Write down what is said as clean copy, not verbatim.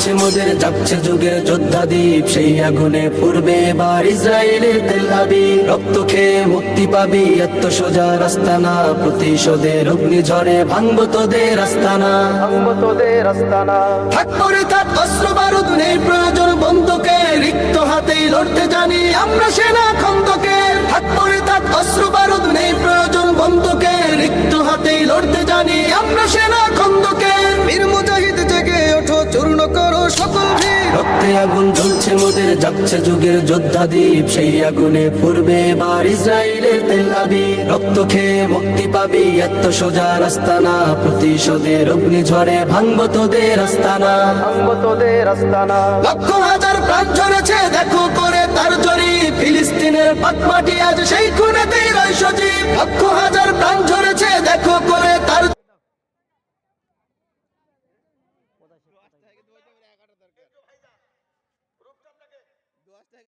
জ্বলছে মোদের যাচ্ছে যুগের যোদ্ধা দ্বীপ, সেই আগুনে পূর্বে এবার ইসরায়েলের তেল আবিব। রক্ত খেয়ে মুক্তি পাবি এত সোজা রাস্তা না, প্রতিশোধের অগ্নিঝড়ে ভাঙবো তোদের আস্তানা, ভাঙবো তোদের আস্তানা। থাক পরে থাক অস্ত্র বারুদ নেই প্রয়োজন বন্দুকে, রিক্ত হাতেই লড়তে জানি আমরা সেনা খন্দকে। থাক পরে থাক অস্ত্র বারুদ নেই প্রয়োজন বন্দুকে, রিক্ত হাতেই লড়তে জানি আমরা সেনা খন্দকে। বীর মুজাহিদ জেগে ওঠো, চূর্ণ করো সকল ভিড়। রক্তে আগুন জ্বলছে মোদের যাচ্ছে যুগের যোদ্ধা দ্বীপ, সেই আগুনে পূর্বে এবার ইসরায়েলের তেল আবিব। রক্ত খেয়ে মুক্তি পাবি এত সোজা রাস্তা না, প্রতিশোধের অগ্নিঝড়ে ভাঙবো তোদের আস্তানা, ভাঙবো তোদের আস্তানা। লক্ষ হাজার প্রাণ ঝরেছে দেখো করে তার জরি, ফিলিস্তিনের পাক মাটি আজ সেই খুনেতেই রয় সজীব। লক্ষ হাজার প্রাণ ঝরেছে দেখো করে তার